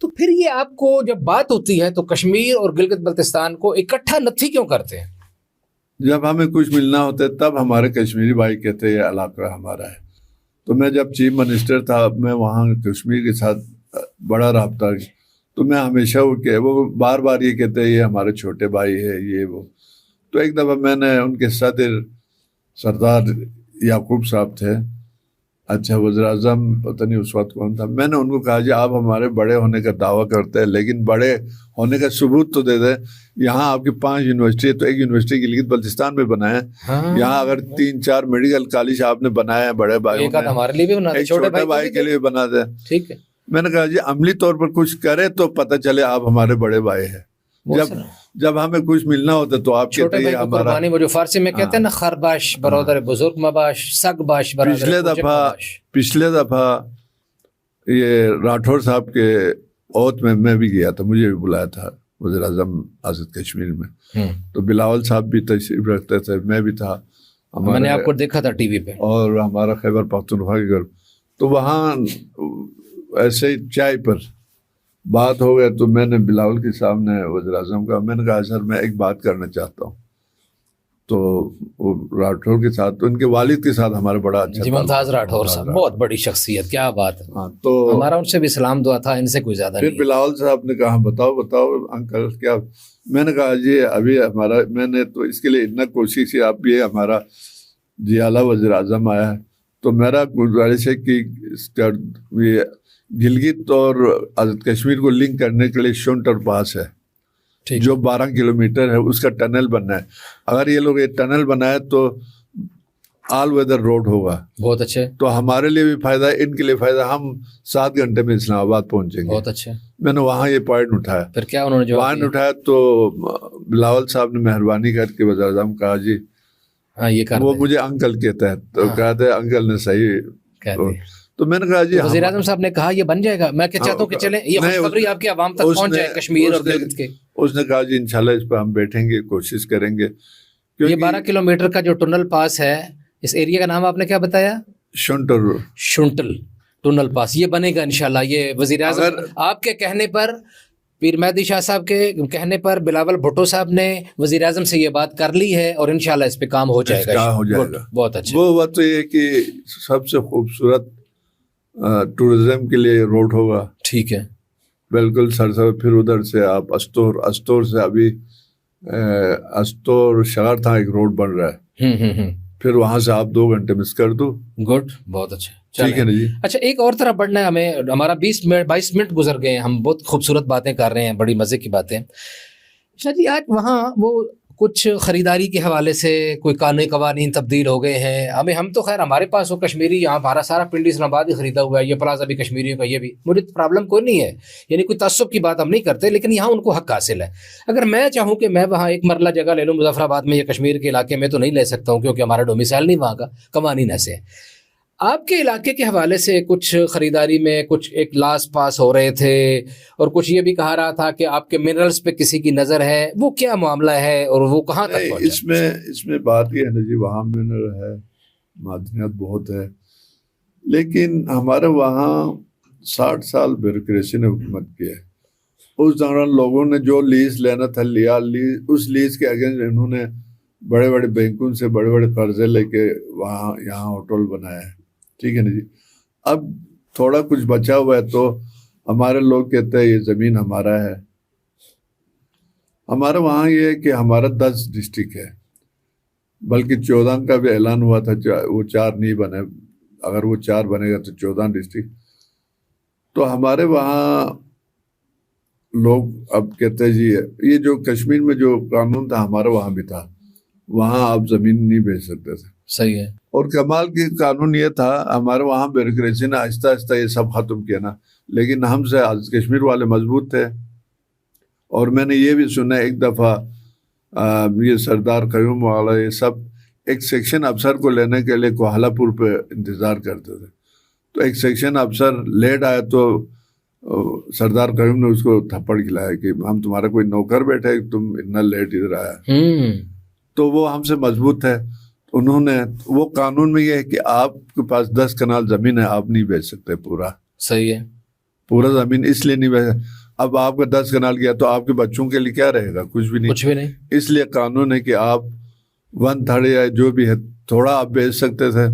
تو پھر یہ آپ کو جب بات ہوتی ہے تو کشمیر اور گلگت بلتستان کو اکٹھا نتھی کیوں کرتے ہیں؟ جب ہمیں کچھ ملنا ہوتا ہے تب ہمارے کشمیری بھائی کہتے ہیں یہ علاقہ ہمارا ہے. تو میں جب چیف منسٹر تھا میں وہاں کشمیر کے ساتھ بڑا رابطہ, تو میں ہمیشہ وہ بار بار یہ کہتے ہیں یہ ہمارے چھوٹے بھائی ہے یہ وہ. تو ایک دفعہ میں نے ان کے صدر سردار یعقوب صاحب تھے, اچھا وزیر اعظم پتہ نہیں اس وقت کون تھا, میں نے ان کو کہا جی آپ ہمارے بڑے ہونے کا دعویٰ کرتے ہیں لیکن بڑے ہونے کا ثبوت تو دے دیں. یہاں آپ کی 5 یونیورسٹی ہے, تو ایک یونیورسٹی گلگت بلتستان میں بنائے. یہاں اگر 3-4 میڈیکل کالج آپ نے بنایا ہے بڑے بھائی, ہمارے لیے بھی بنا دیں, چھوٹے بھائی کے لیے بنا دیں. ٹھیک ہے. میں نے کہا جی عملی طور پر کچھ کرے تو پتہ چلے آپ ہمارے بڑے بھائی ہیں. جب ہمیں کچھ ملنا ہوتا تو آپ کہتے ہیں ہمارا, وہ جو فارسی میں کہتے ہیں نا خرباش برادر بزرگ مباش سگ باش برادر. پچھلے دفعہ یہ راٹھور صاحب کے اوت میں بھی گیا تھا, مجھے بھی بلایا تھا وزیر اعظم آزاد کشمیر میں, تو بلاول صاحب بھی تشریف رکھتے تھے, میں بھی تھا, میں نے آپ کو دیکھا تھا ٹی وی پہ, اور ہمارا خیبر پختونخوا کے گھر. تو وہاں ایسے ہی چائے پر بات ہو گیا, تو میں نے بلاول کے سامنے وزیر اعظم کا میں نے کہا سر میں ایک بات کرنا چاہتا ہوں. تو وہ راٹھور کے ساتھ, تو ان کے والد کے ساتھ ہمارا بڑا اچھا, جی ممتاز راٹھور صاحب بہت بڑی شخصیت, کیا بات ہے. ہاں, تو ہمارا ان سے بھی سلام دعا تھا, ان سے کوئی زیادہ نہیں. پھر بلاول صاحب نے کہا بتاؤ انکل کیا. میں نے کہا جی ابھی ہمارا, میں نے تو اس کے لیے اتنا کوشش کی, اب یہ ہمارا جی اعلیٰ وزیر اعظم آیا ہے, تو میرا گزارش ہے کہ یہ گلگت اور آزاد کشمیر کو لنک کرنے کے لیے شونٹر پاس ہے جو 12 کلومیٹر ہے, اس کا ٹنل بننا ہے. اگر یہ لوگ یہ ٹنل بنائے تو آل ویدر روڈ ہوگا, بہت اچھے, تو ہمارے لیے بھی فائدہ ہے, ان کے لیے فائدہ. ہم 7 گھنٹے میں اسلام آباد پہنچیں گے. بہت اچھے. میں نے وہاں یہ پوائنٹ اٹھایا. پھر کیا انہوں نے پوائنٹ اٹھایا تو بلاول صاحب نے مہربانی کر کے وزیر اعظم کہا جی ہاں یہ وہ مجھے انکل کہتا ہے, تو کہتے انکل نے صحیح کہتے. تو میں نے کہا جی وزیر اعظم صاحب نے کہا یہ بن جائے گا. میں چاہتا ہوں کہ چلیں یہ خوشخبری آپ کے عوام تک پہنچ جائے کشمیر اور گلگت کے. اس نے کہا جی انشاءاللہ اس پہ ہم بیٹھیں گے, کوشش کریں گے. یہ 12 کلومیٹر کا جو ٹنل پاس ہے, اس ایریا کا نام آپ نے کیا بتایا؟ شنٹل ٹنل پاس, یہ بنے گا انشاءاللہ. یہ وزیر اعظم آپ کے کہنے پر, پیر مہدی شاہ صاحب کے کہنے پر بلاول بھٹو صاحب نے وزیر اعظم سے یہ بات کر لی ہے, اور انشاءاللہ اس پہ کام ہو جائے گا. بہت اچھا. وہ بات تو یہ کہ سب سے خوبصورت ٹورزم کے لیے روڈ ہوگا. ٹھیک ہے, بالکل سر. پھر ادھر سے آپ استور سے ابھی استور شغر تھا ایک روڈ بن رہا ہے, پھر وہاں سے آپ 2 گھنٹے مس کر دو. گڈ, بہت اچھا. ٹھیک ہے نا جی. اچھا, ایک اور طرف بڑھنا ہے ہمیں, ہمارا 22 منٹ گزر گئے ہیں, ہم بہت خوبصورت باتیں کر رہے ہیں, بڑی مزے کی باتیں. شاہ جی, آج وہاں وہ کچھ خریداری کے حوالے سے کوئی قوانین تبدیل ہو گئے ہیں. ہم تو خیر ہمارے پاس وہ کشمیری, یہاں ہمارا سارا پنڈی اسلام آباد ہی خریدا ہوا ہے, یہ پلازا بھی کشمیریوں کا, یہ بھی مجھے پرابلم کوئی نہیں ہے, یعنی کوئی تعصب کی بات ہم نہیں کرتے, لیکن یہاں ان کو حق حاصل ہے. اگر میں چاہوں کہ میں وہاں ایک مرلہ جگہ لے لوں مظفر آباد میں یا کشمیر کے علاقے میں, تو نہیں لے سکتا ہوں, کیونکہ ہمارا ڈومیسائل نہیں وہاں کا, قوانین ایسے ہیں. آپ کے علاقے کے حوالے سے کچھ خریداری میں کچھ ایک لاس پاس ہو رہے تھے, اور کچھ یہ بھی کہا رہا تھا کہ آپ کے منرلز پہ کسی کی نظر ہے, وہ کیا معاملہ ہے اور وہ کہاں تک پہنچا؟ اس میں بات یہ ہے نا جی, وہاں منرل ہے, معدنیات بہت ہے, لیکن ہمارے وہاں 60 سال بیوروکریسی نے حکومت کی ہے. اس دوران لوگوں نے جو لیز لینا تھا لیا, اس لیز کے اگینسٹ انہوں نے بڑے بڑے بینکوں سے بڑے بڑے قرضے لے کے یہاں ہوٹل بنایا ہے. ٹھیک ہے نا جی. اب تھوڑا کچھ بچا ہوا ہے تو ہمارے لوگ کہتے ہیں یہ زمین ہمارا ہے. ہمارے وہاں یہ ہے کہ ہمارا 10 ڈسٹرکٹ ہے, بلکہ 14 کا بھی اعلان ہوا تھا, وہ 4 نہیں بنے. اگر وہ 4 بنے گا تو 14 ڈسٹرکٹ. تو ہمارے وہاں لوگ اب کہتے ہیں جی یہ جو کشمیر میں جو قانون تھا ہمارے وہاں بھی تھا, وہاں آپ زمین نہیں بیچ سکتے تھے. صحیح ہے. اور کمال کی قانون یہ تھا, ہمارے وہاں بیوروکریسی نے آہستہ آہستہ یہ سب ختم کیا نا, لیکن ہم سے کشمیر والے مضبوط تھے. اور میں نے یہ بھی سنا ایک دفعہ یہ سردار قیوم والا یہ سب ایک سیکشن افسر کو لینے کے لیے کوہالہ پور پہ انتظار کرتے تھے. تو ایک سیکشن افسر لیٹ آیا تو سردار قیوم نے اس کو تھپڑ کھلایا کہ ہم تمہارا کوئی نوکر بیٹھے, تم اتنا لیٹ ادھر آیا. تو وہ ہم سے مضبوط ہے. انہوں نے وہ قانون میں یہ ہے کہ آپ کے پاس 10 کنال زمین ہے, آپ نہیں بیچ سکتے پورا. صحیح ہے. پورا زمین اس لیے نہیں بیچ. اب آپ کا 10 کنال گیا تو آپ کے بچوں کے لیے کیا رہے گا؟ کچھ بھی نہیں. اس لیے قانون ہے کہ آپ 1/3 یا جو بھی ہے تھوڑا آپ بیچ سکتے تھے,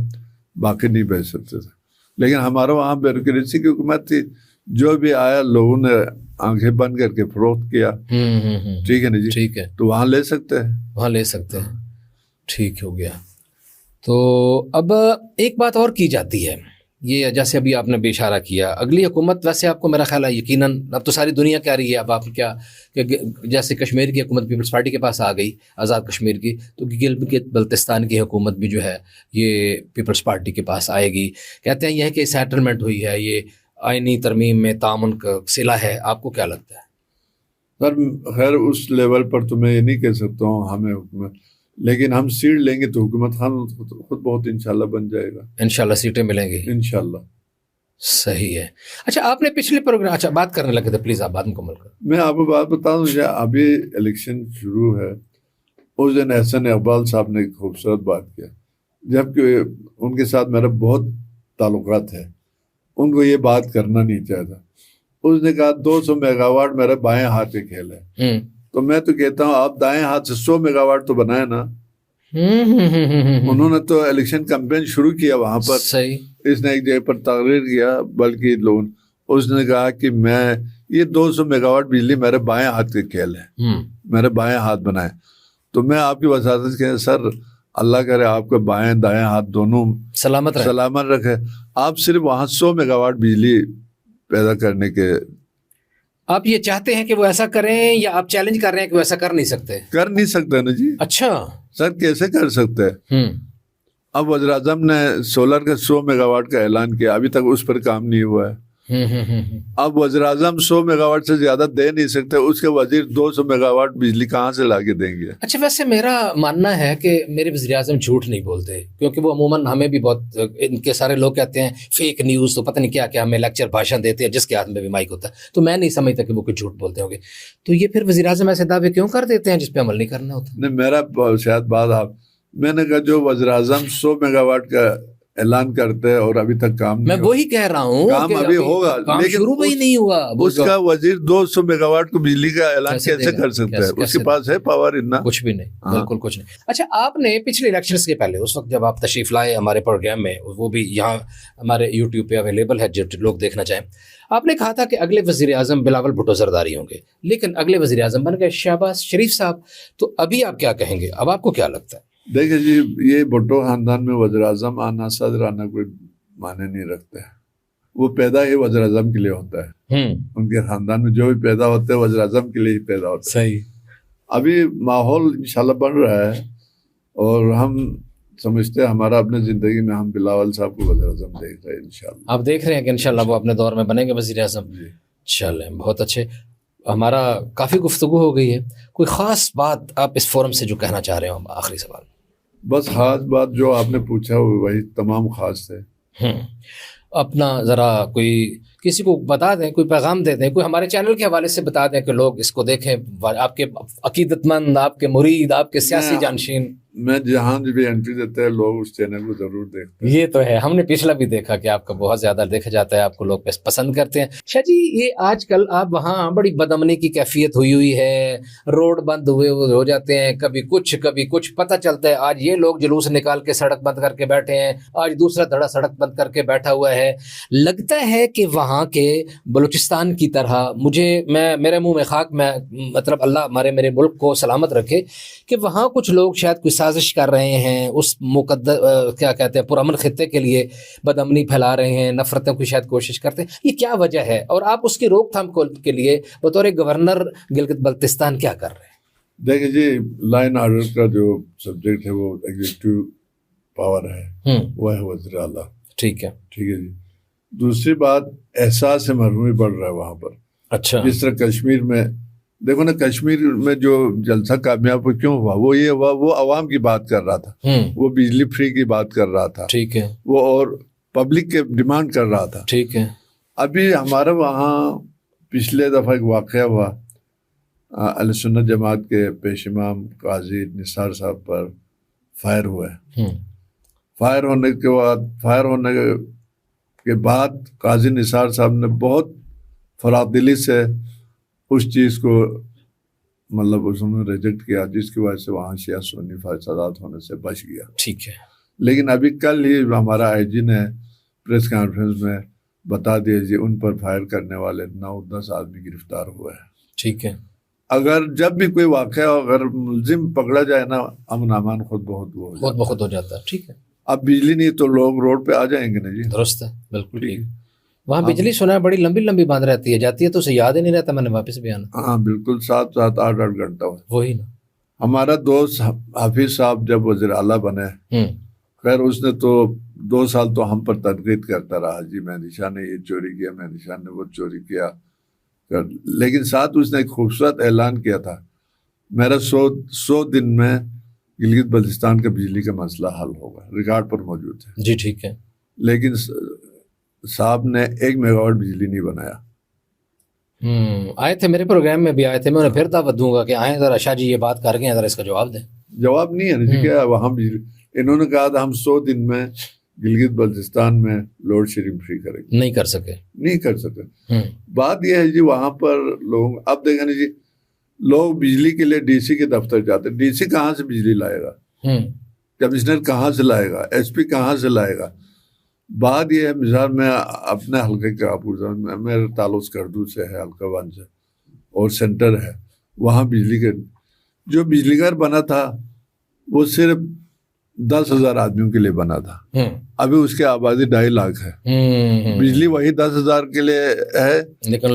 باقی نہیں بیچ سکتے تھے. لیکن ہمارا وہاں بیوروکریسی کی حکومت تھی, جو بھی آیا لوگوں نے آنکھیں بند کر کے فروخت کیا. ٹھیک ہے نا جی. ٹھیک ہے. تو وہاں لے سکتے ہیں, وہاں لے سکتے ہیں. ٹھیک ہو گیا. تو اب ایک بات اور کی جاتی ہے, یہ جیسے ابھی آپ نے بھی اشارہ کیا, اگلی حکومت ویسے آپ کو میرا خیال ہے یقیناً اب تو ساری دنیا کہہ رہی ہے, اب آپ کیا کہ جیسے کشمیر کی حکومت پیپلز پارٹی کے پاس آ گئی, آزاد کشمیر کی, تو گلگت بلتستان کی حکومت بھی جو ہے یہ پیپلز پارٹی کے پاس آئے گی. کہتے ہیں یہ ہے کہ سیٹلمنٹ ہوئی ہے, یہ آئینی ترمیم میں تعاون کا صلہ ہے. آپ کو کیا لگتا ہے؟ سر خیر اس لیول پر تو میں یہ نہیں کہہ سکتا ہوں ہمیں حکومت, لیکن ہم سیٹ لیں گے تو حکومت خود بہت انشاءاللہ بن جائے گا. انشاءاللہ سیٹیں ملیں گی انشاءاللہ. صحیح ہے. اچھا, آپ نے پچھلے پروگرام بات کرنے لگے تھے, پلیز آپ بات مکمل کریں. میں آپ کو بات بتا دوں, ابھی الیکشن شروع ہے, اس دن احسن اقبال صاحب نے ایک خوبصورت بات کیا, جبکہ ان کے ساتھ میرا بہت تعلقات ہے, ان کو یہ بات کرنا نہیں چاہتا. اس نے کہا 200 میگا واٹ میرے بائیں ہاتھ کے کھیل ہے. تو میں تو کہتا ہوں آپ دائیں ہاتھ سے 100 میگا واٹ تو بنائے نا. انہوں نے تو الیکشن کمپین شروع کیا وہاں پر. صحیح. اس نے ایک جگہ پر تقریر کیا, بلکہ لوگ اس نے کہا کہ میں یہ 200 میگا واٹ بجلی میرے بائیں ہاتھ کے کھیل ہے, میرے بائیں ہاتھ بنائے. تو میں آپ کی وساطت کہ سر اللہ کرے آپ کے بائیں دائیں ہاتھ دونوں سلامت رکھے. آپ صرف وہاں 100 میگا واٹ بجلی پیدا کرنے کے, آپ یہ چاہتے ہیں کہ وہ ایسا کریں, یا آپ چیلنج کر رہے ہیں کہ وہ ایسا کر نہیں سکتے؟ کر نہیں سکتے نا جی. اچھا سر کیسے کر سکتے ہیں؟ اب وزیر اعظم نے سولر کا 100 میگا واٹ کا اعلان کیا, ابھی تک اس پر کام نہیں ہوا ہے. اب وزیر اعظم 100 میگا واٹ سے زیادہ دے نہیں سکتے, اس کے وزیر 200 میگا واٹ بجلی کہاں سے لا کے دیں گے؟ اچھا ویسے میرا ماننا ہے کہ میرے وزیر اعظم جھوٹ نہیں بولتے, کیونکہ وہ عموماً ہمیں بھی بہت, ان کے سارے لوگ کہتے ہیں فیک نیوز, تو پتہ نہیں کیا کیا ہمیں لیکچر بھاشن دیتے ہیں جس کے ہاتھ میں بھی مائک ہوتا ہے, تو میں نہیں سمجھتا کہ وہ کوئی جھوٹ بولتے ہوں گے. تو یہ پھر وزیر اعظم ایسے دعوے کیوں کر دیتے ہیں جس پہ عمل نہیں کرنا ہوتا؟ نہیں, میرا شاید بات میں نے کہا جو وزیر اعظم 100 میگا واٹ کا اعلان کرتے ہیں اور ابھی تک کام میں وہی کہہ رہا ہوں, کام ابھی ہوگا, لیکن شروع ہی نہیں ہوا. اس کا وزیر 200 میگا واٹ کو بجلی کا اعلان کیسے کر سکتا ہے؟ اس کے پاس ہے پاور اتنا؟ کچھ بھی نہیں, بالکل کچھ نہیں. اچھا آپ نے پچھلے الیکشنز کے پہلے, اس وقت جب آپ تشریف لائے ہمارے پروگرام میں, وہ بھی یہاں ہمارے یوٹیوب پہ اویلیبل ہے جو لوگ دیکھنا چاہیں, آپ نے کہا تھا کہ اگلے وزیر اعظم بلاول بھٹو زرداری ہوں گے, لیکن اگلے وزیر اعظم بن گئے شہباز شریف صاحب. تو ابھی آپ کیا کہیں گے, اب آپ کو کیا لگتا ہے؟ دیکھیں جی, یہ بھٹو خاندان میں وزیر اعظم آنا صدر آنا کوئی معنی نہیں رکھتے ہیں. وہ پیدا ہی وزیر اعظم کے لیے ہوتا ہے. ان کے خاندان میں جو بھی پیدا ہوتے ہیں وزیر اعظم کے لیے ہی پیدا ہوتے ہیں. صحیح. ابھی ماحول انشاءاللہ بن رہا ہے اور ہم سمجھتے ہیں ہمارا اپنے زندگی میں ہم بلاول صاحب کو وزیر اعظم دیکھ رہے ہیں انشاءاللہ. آپ دیکھ رہے ہیں کہ انشاءاللہ وہ اپنے دور میں بنیں گے وزیر اعظم؟ چلیں بہت اچھے. ہمارا کافی گفتگو ہو گئی ہے, کوئی خاص بات آپ اس فورم سے جو کہنا چاہ رہے ہو؟ آخری سوال. بس خاص بات جو آپ نے پوچھا وہی تمام خاص تھے. اپنا ذرا کوئی کسی کو بتا دیں, کوئی پیغام دے دیں, کوئی ہمارے چینل کے حوالے سے بتا دیں کہ لوگ اس کو دیکھیں, آپ کے عقیدت مند, آپ کے مرید, آپ کے سیاسی جانشین. میں جہاں بھی انٹری دیتے ہیں لوگ اس چینل کو ضرور دیکھتے ہیں. یہ تو ہے, ہم نے پچھلا بھی دیکھا کہ آپ کا بہت زیادہ دیکھا جاتا ہے, آپ کو لوگ پسند کرتے ہیں. شاہ جی یہ آج کل آپ وہاں بڑی بدامنی کی کیفیت ہوئی ہے, روڈ بند ہوئے ہو جاتے ہیں, کبھی کچھ پتہ چلتا ہے. آج یہ لوگ جلوس نکال کے سڑک بند کر کے بیٹھے ہیں, آج دوسرا دھڑا سڑک بند کر کے بیٹھا ہوا ہے. لگتا ہے کہ وہاں کے بلوچستان کی طرح, میرے منہ میں خاک, میں مطلب اللہ میرے ملک کو سلامت رکھے, کہ وہاں کچھ لوگ شاید کوئی سازش کر رہے ہیں اس کیا کہتے ہیں پرامن خطے کے لیے, بدامنی پھیلا رہے ہیں, نفرتوں کی شاید کوشش کرتے ہیں. یہ کیا وجہ ہے, اور آپ اس کی روک تھام کے لیے بطور گورنر گلگت بلتستان کیا کر رہے ہیں؟ دیکھیں جی, لائن آرڈر کا جو سبجیکٹ ہے وہ ایگزیکٹو پاور ہے, وہ ہے وزیر اعلیٰ. ٹھیک ہے جی. دوسری بات, احساس محرومی بڑھ رہا ہے وہاں پر. اچھا. جس طرح کشمیر میں دیکھو نا, کشمیر میں جو جلسہ کامیاب کیوں ہوا, وہ یہ ہوا, وہ عوام کی بات کر رہا تھا, وہ بجلی فری کی بات کر رہا تھا. ٹھیک ہے. وہ اور پبلک کے ڈیمانڈ کر رہا تھا. ٹھیک ہے. ابھی ہمارے وہاں پچھلے دفعہ ایک واقعہ ہوا, اہل سنت جماعت کے پیش امام قاضی نثار صاحب پر فائر ہوا ہے. فائر ہونے کے بعد قاضی نثار صاحب نے بہت فراخ دلی سے اس چیز کو مطلب اس نے ریجیکٹ کیا, جس کی وجہ سے وہاں شیعہ سنی فسادات ہونے سے بچ گیا. ٹھیک ہے. لیکن ابھی کل ہی ہمارا آئی جی نے پریس کانفرنس میں بتا دیا جی ان پر فائر کرنے والے 9-10 آدمی گرفتار ہوئے ہیں. ٹھیک ہے. اگر جب بھی کوئی واقعہ اگر ملزم پکڑا جائے نا, امن امان خود بہت ہو جاتا ہے. ٹھیک ہے. اب بجلی نہیں تو لوگ روڈ پہ آ جائیں گے نا جی. درست ہے, بالکل ٹھیک. وہاں بجلی سنا ہے بڑی لمبی بند رہتی ہے, جاتی ہے تو اسے یاد ہی نہیں رہتا میں نے واپس بھی آنا. ہاں بالکل, 7-8 گھنٹہ ہو. وہی نا. ہمارا دوست حافظ صاحب جب وزیر اعلیٰ بنے, خیر اس نے تو 2 سال تو ہم پر تنقید کرتا رہا, جی مہدی شاہ نے یہ چوری کیا, مہدی شاہ نے وہ چوری کیا, لیکن ساتھ اس نے ایک خوبصورت اعلان کیا تھا, میرا 100 دن میں گلگت بلتستان کا بجلی کا مسئلہ حل ہوگا, ریکارڈ پر موجود ہے. جی ٹھیک ہے. لیکن صاحب نے 1 میگا واٹ بجلی نہیں بنایا. آئے تھے میرے پروگرام میں بھی آئے تھے, میں انہیں پھر دعوت دوں گا کہ آئیں ذرا شاہ جی یہ بات کر کے ذرا اس کا جواب دیں. جواب نہیں ہے نا جی, کیا وہاں بجلی, انہوں نے کہا تھا ہم 100 دن میں گلگت بلتستان میں لوڈ شیڈنگ فری کریں گے, نہیں کر سکے. بات یہ ہے جی وہاں پر لوگ, اب دیکھیں جی لوگ بجلی کے لیے ڈی سی کے دفتر جاتے ہیں, ڈی سی کہاں سے بجلی لائے گا, کمشنر کہاں سے لائے گا, ایس پی کہاں سے لائے گا. بات یہ ہے, مثال میں اپنے حلقے کا پورا, میرے تعلق کردو سے ہے, حلقہ 1 سے, اور سینٹر ہے, وہاں بجلی کے جو بجلی گھر بنا تھا وہ صرف 10,000 آدمیوں کے لیے بنا تھا. ابھی اس کی آبادی 2.5 لاکھ ہے, بجلی وہی 10,000 کے لیے ہے,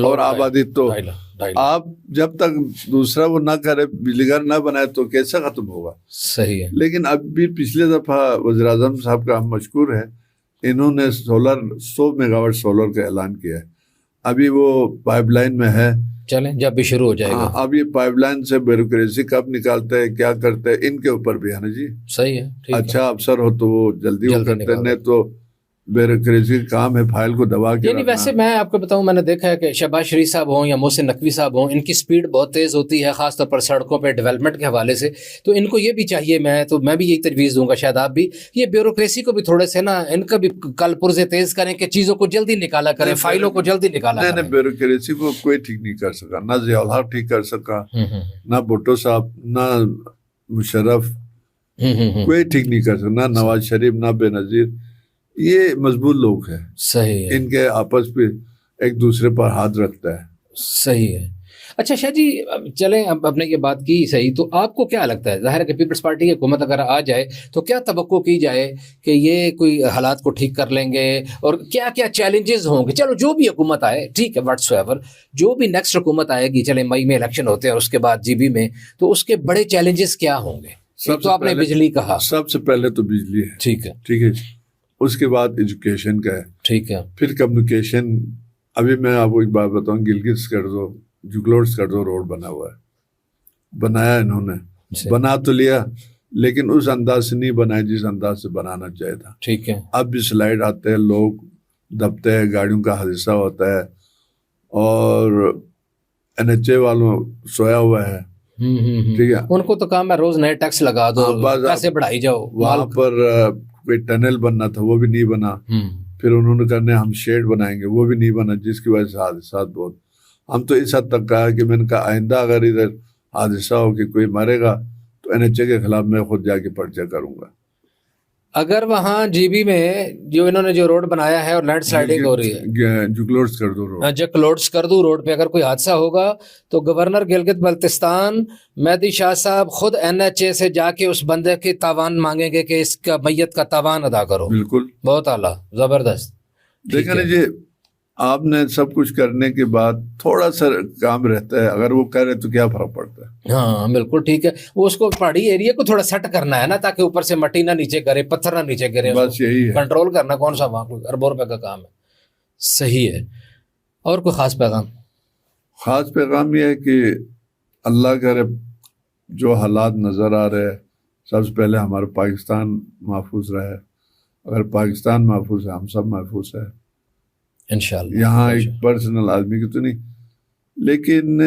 اور آبادی تو آپ جب تک دوسرا وہ نہ کرے, بجلی گھر نہ بنائے تو کیسے ختم ہوگا. صحیح ہے. لیکن اب بھی پچھلے دفعہ وزیر اعظم صاحب کا ہم مشکور ہے, انہوں نے 100 میگا واٹ سولر کا اعلان کیا ہے. ابھی وہ پائپ لائن میں ہے. چلیں جب بھی شروع ہو جائے گا. اب یہ پائپ لائن سے بیوروکریسی کب نکالتے ہیں کیا کرتے ہیں ان کے اوپر بھی ہے نا جی. صحیح ہے, ٹھیک ہے. اچھا افسر ہو تو وہ جلدی وہ کرتے نکال نہیں تو بیوروکریسی کا کام ہے فائل کو دبا کے یعنی ویسے میں آپ کو بتاؤں, میں نے دیکھا ہے کہ شہباز شریف صاحب ہوں یا محسن نقوی صاحب ہوں, ان کی سپیڈ بہت تیز ہوتی ہے, خاص طور پر سڑکوں پہ ڈیولپمنٹ کے حوالے سے. تو ان کو یہ بھی چاہیے, میں بھی یہی تجویز دوں گا, شاید آپ بھی, یہ بیوروکریسی کو بھی تھوڑے سے نا ان کا بھی کل پرزے تیز کریں کہ چیزوں کو جلدی نکالا کریں, فائلوں کو جلدی نکالا کریں. نہیں, بیوروکریسی کو کوئی ٹھیک نہیں کر سکا, نہ ضیاء الحق ٹھیک کر سکا, نہ بھٹو صاحب, نہ مشرف, کوئی ٹھیک نہیں کر سکا, نہ نواز شریف, نہ بے نظیر. یہ مضبوط لوگ ہیں. صحیح ہے. ان کے آپس پہ ایک دوسرے پر ہاتھ رکھتا ہے. صحیح ہے. اچھا شاہ جی, چلیں اب نے یہ بات کی صحیح, تو آپ کو کیا لگتا ہے, ظاہر ہے کہ پیپلز پارٹی کی حکومت اگر آ جائے تو کیا توقع کی جائے کہ یہ کوئی حالات کو ٹھیک کر لیں گے, اور کیا کیا چیلنجز ہوں گے؟ چلو جو بھی حکومت آئے ٹھیک ہے, واٹس ایور جو بھی نیکسٹ حکومت آئے گی, چلیں مئی میں الیکشن ہوتے ہیں اور اس کے بعد جی بی میں, تو اس کے بڑے چیلنجز کیا ہوں گے؟ تو آپ نے بجلی کہا, سب سے پہلے تو بجلی ہے. ٹھیک ہے, ٹھیک ہے. اس کے بعد ایجوکیشن کا ہے. ٹھیک ہے. پھر کمیونیکیشن. ابھی میں آپ کو ایک بات بتاؤں, گلگت کر دو جگلوٹس کر دو روڈ بنا ہوا ہے, بنایا انہوں نے, بنا تو لیا لیکن اس انداز سے نہیں بنایا جس انداز سے بنانا چاہیے تھا. ٹھیک ہے. اب بھی سلائڈ آتے ہیں, لوگ دبتے ہیں, گاڑیوں کا حادثہ ہوتا ہے, اور NHA والوں سویا ہوا ہے. ٹھیک ہے, ان کو تو کام ہے روز نئے ٹیکس لگا دو, پیسے بڑھائی جاؤ. وہاں پر کوئی ٹنل بننا تھا وہ بھی نہیں بنا. پھر انہوں نے کہا ہم شیڈ بنائیں گے, وہ بھی نہیں بنا, جس کی وجہ سے حادثات بہت. ہم تو اس حد تک کہا کہ میں نے کہا آئندہ اگر ادھر حادثہ ہو کہ کوئی مرے گا تو NHA کے خلاف میں خود جا کے پرچہ کروں گا. اگر وہاں جی بی میں جو انہوں نے جو روڈ بنایا ہے اور لینڈ سلائڈنگ ہو رہی ہے, جگلوٹس کر دو روڈ, جکلوٹس کردو روڈ پہ اگر کوئی حادثہ ہوگا تو گورنر گلگت بلتستان مہدی شاہ صاحب خود NHA سے جا کے اس بندے کی تاوان مانگیں گے کہ اس کا میت کا تاوان ادا کرو. بالکل, بہت اعلیٰ, زبردست. دیکھیں نا جی, آپ نے سب کچھ کرنے کے بعد تھوڑا سا کام رہتا ہے, اگر وہ کرے تو کیا فرق پڑتا ہے. ہاں بالکل ٹھیک ہے, وہ اس کو پہاڑی ایریا کو تھوڑا سیٹ کرنا ہے نا, تاکہ اوپر سے مٹی نہ نیچے گرے, پتھر نہ نیچے گرے, بس یہی ہے, کنٹرول کرنا. کون سا وہاں کوئی اربوں روپے کا کام ہے. صحیح ہے. اور کوئی خاص پیغام؟ خاص پیغام یہ ہے کہ اللہ کرے جو حالات نظر آ رہے ہیں, سب سے پہلے ہمارا پاکستان محفوظ رہے. اگر پاکستان محفوظ ہے ہم سب محفوظ ہے انشاءاللہ. یہاں ایک پرسنل آدمی کی تو نہیں, لیکن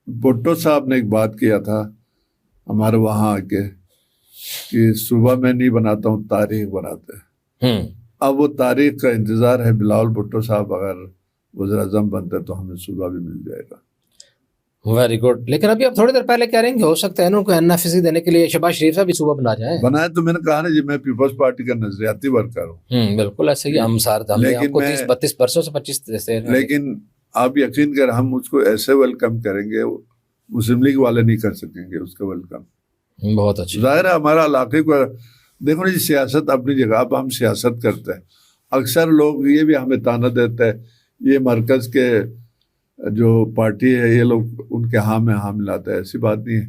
بھٹو صاحب نے ایک بات کیا تھا ہمارے وہاں آ کے کہ صبح میں نہیں بناتا ہوں, تاریخ بناتے ہیں. اب وہ تاریخ کا انتظار ہے. بلاول بھٹو صاحب اگر وزیر اعظم بنتے تو ہمیں صبح بھی مل جائے گا. Very good. لیکن ابھی آپ تھوڑی دیر پہلے کہہ رہے ہیں کہ ہو سکتا ہے ان کو NFC دینے کے لیے شہباز شریف صاحب بھی صوبہ بنا جائیں. بنایا تو میں نے کہا نا جی, میں پیپلز پارٹی کا نظریاتی ورکر ہوں. بالکل ایسے ہی ہم سارے ہم آپ کو 30-32 برسوں سے 25 سے. لیکن آپ یقین کر, ہم اس کو ایسے ویلکم کریں گے, مسلم لیگ والے نہیں کر سکیں گے اس کا ویلکم. بہت اچھا. ظاہر ہے ہمارا علاقے کو دیکھو نا جی, سیاست اپنی جگہ. اب ہم سیاست کرتے ہیں, اکثر لوگ یہ بھی ہمیں تانا دیتے ہیں یہ مرکز کے جو پارٹی ہے یہ لوگ ان کے ہاں میں ہاں ملاتے ہیں. ایسی بات نہیں ہے.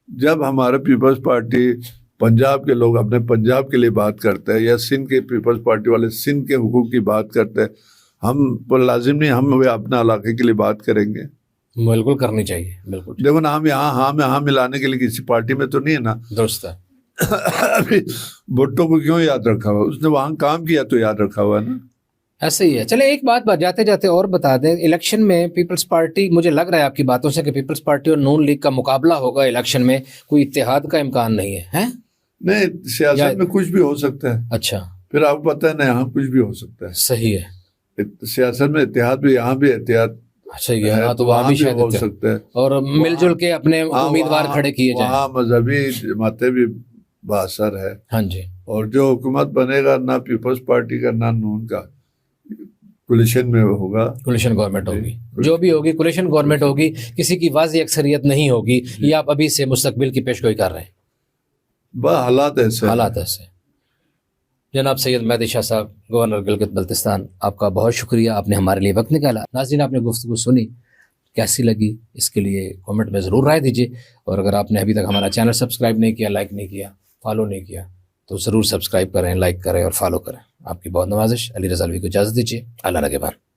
جب ہمارا پیپلز پارٹی پنجاب کے لوگ اپنے پنجاب کے لیے بات کرتے ہیں, یا سندھ کے پیپلز پارٹی والے سندھ کے حقوق کی بات کرتے ہیں, ہم پر لازم نہیں ہم اپنے علاقے کے لیے بات کریں گے. بالکل کرنی چاہیے. بالکل دیکھو نا, ہم یہاں ہاں میں ہاں ملانے کے لیے کسی پارٹی میں تو نہیں ہے نا. درست ہے. ابھی بھٹو کو کیوں یاد رکھا ہوا, اس نے وہاں کام کیا تو یاد رکھا ہوا ہے نا. ایسے ہی ہے. چلے ایک بات جاتے جاتے اور بتا دیں, الیکشن میں پیپلز پارٹی, مجھے لگ رہا ہے آپ کی باتوں سے کہ پیپلز پارٹی اور نون لیگ کا مقابلہ ہوگا الیکشن میں, کوئی اتحاد کا امکان نہیں ہے. نہیں, سیاست میں کچھ بھی ہو سکتا ہے. اچھا, پھر آپ کو پتہ ہے نا یہاں کچھ بھی ہو سکتا ہے. صحیح ہے. سیاست میں اتحاد بھی, یہاں بھی اتحاد صحیح ہے, تو وہاں بھی ہو سکتا ہے, اور مل جل کے اپنے امیدوار کھڑے کیے جائیں. وہاں مذہبی جماعتیں بھی باثر ہے. ہاں جی. اور جو حکومت بنے گا نہ پیپلز پارٹی کا نہ نون کا, کولیشن میں ہوگا, کولیشن گورنمنٹ ہوگی. جو بھی ہوگی کولیشن گورنمنٹ ہوگی, کسی کی واضح اکثریت نہیں ہوگی. یہ آپ ابھی سے مستقبل کی پیشگوئی کر رہے ہیں. حالات ایسے. جناب سید مہدی شاہ صاحب, گورنر گلگت بلتستان, آپ کا بہت شکریہ, آپ نے ہمارے لیے وقت نکالا. ناظرین, آپ نے گفتگو سنی, کیسی لگی اس کے لیے کامنٹ میں ضرور رائے دیجیے. اور اگر آپ نے ابھی تک ہمارا چینل سبسکرائب نہیں کیا, لائک نہیں کیا, فالو نہیں کیا, تو ضرور سبسکرائب کریں, لائک کریں اور فالو کریں. آپ کی بہت نوازش. علی رضا الوی کو اجازت دیجیے. اللہ نگہبان.